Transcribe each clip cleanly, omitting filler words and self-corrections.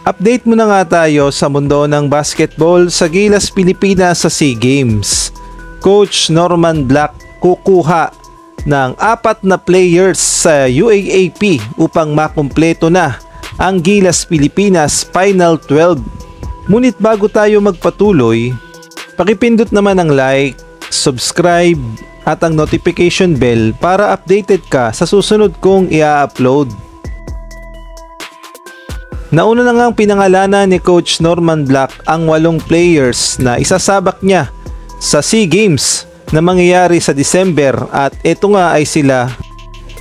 Update muna nga tayo sa mundo ng basketball sa Gilas Pilipinas sa SEA Games. Coach Norman Black kukuha ng 4 na players sa UAAP upang makumpleto na ang Gilas Pilipinas Final 12. Ngunit bago tayo magpatuloy, pakipindot naman ang like, subscribe at ang notification bell para updated ka sa susunod kong i-upload. Nauna na ngang pinangalanan ni Coach Norman Black ang 8 players na isasabak niya sa SEA Games na mangyayari sa December at ito nga ay sila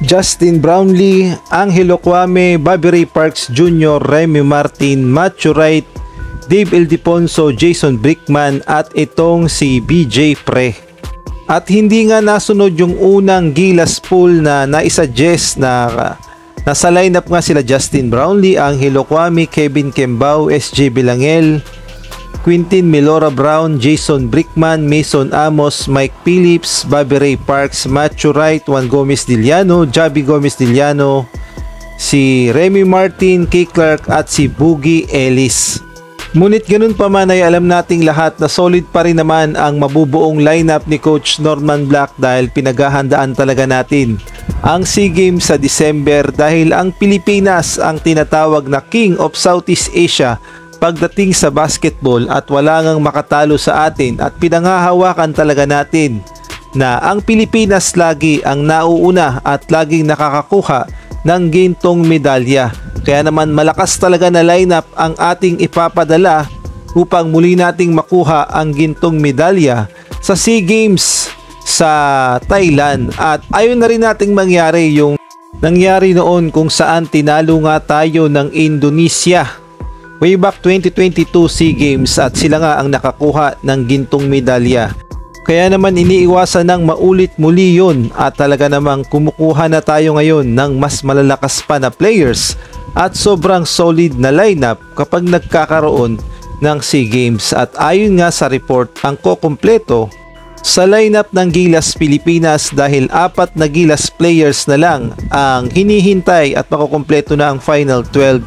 Justin Brownlee, Angelo Kwame, Bobby Ray Parks Jr., Remy Martin, Matthew Wright, Dave Ildefonso, Jason Brickman at itong si BJ Pre. At hindi nga nasunod yung unang Gilas pool na naisuggest na nasa lineup nga sila Justin Brownlee, Angelo Kwame, Kevin Kembao, SJ Bilangel, Quintin Melora Brown, Jason Brickman, Mason Amos, Mike Phillips, Bobby Ray Parks, Matthew Wright, Juan Gomez Diliano, Javi Gomez Diliano, si Remy Martin, Kay Clark at si Boogie Ellis. Ngunit ganun pa man ay alam nating lahat na solid pa rin naman ang mabubuong lineup ni Coach Norman Black dahil pinaghahandaan talaga natin ang SEA Games sa December dahil ang Pilipinas ang tinatawag na King of Southeast Asia pagdating sa basketball at wala ngang makatalo sa atin at pinanghahawakan talaga natin na ang Pilipinas lagi ang nauuna at laging nakakakuha ng gintong medalya. Kaya naman malakas talaga na lineup ang ating ipapadala upang muli nating makuha ang gintong medalya sa SEA Games sa Thailand. At ayun na rin nating mangyari yung nangyari noon kung saan tinalo nga tayo ng Indonesia way back 2022 SEA Games at sila nga ang nakakuha ng gintong medalya. Kaya naman iniiwasan ng maulit muli yun at talaga namang kumukuha na tayo ngayon ng mas malalakas pa na players at sobrang solid na lineup kapag nagkakaroon ng SEA Games. At ayon nga sa report, ang kukumpleto sa lineup ng Gilas Pilipinas dahil 4 na Gilas players na lang ang hinihintay at makukumpleto na ang Final 12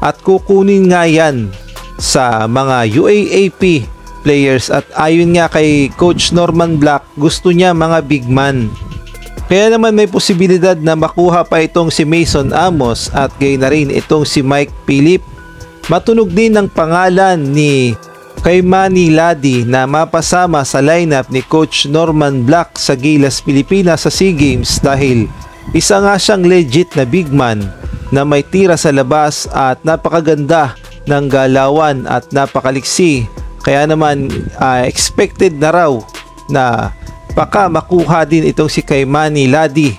at kukunin nga yan sa mga UAAP players. At ayon nga kay Coach Norman Black, gusto niya mga big man. Kaya naman may posibilidad na makuha pa itong si Mason Amos at gayon na rin itong si Mike Phillips. Matunog din ang pangalan ni Kaimani Ladi na mapasama sa lineup ni Coach Norman Black sa Gilas Pilipinas sa SEA Games dahil isa nga siyang legit na big man na may tira sa labas at napakaganda ng galawan at napakaliksi. Kaya naman expected na raw na baka makuha din itong si Kaimani Ladi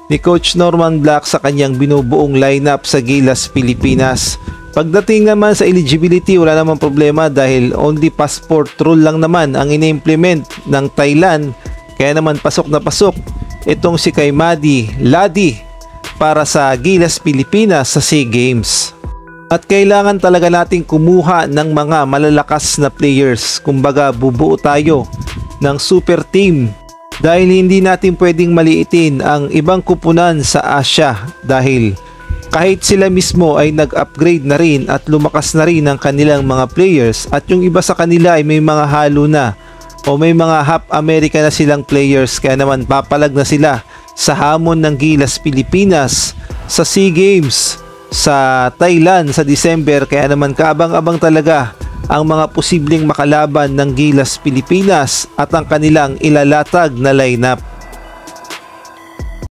ni Coach Norman Black sa kanyang binubuong lineup sa Gilas Pilipinas. Pagdating naman sa eligibility, wala namang problema dahil only passport rule lang naman ang ini-implement ng Thailand. Kaya naman pasok na pasok itong si Kaimani Ladi para sa Gilas Pilipinas sa SEA Games. At kailangan talaga nating kumuha ng mga malalakas na players. Kumbaga bubuo tayo ng super team dahil hindi natin pwedeng maliitin ang ibang kupunan sa Asia dahil kahit sila mismo ay nag-upgrade na rin at lumakas na rin ang kanilang mga players at yung iba sa kanila ay may mga halo na o may mga half America na silang players. Kaya naman papalag na sila sa hamon ng Gilas Pilipinas sa SEA Games sa Thailand sa December. Kaya naman kaabang-abang talaga ang mga posibleng makalaban ng Gilas Pilipinas at ang kanilang ilalatag na lineup.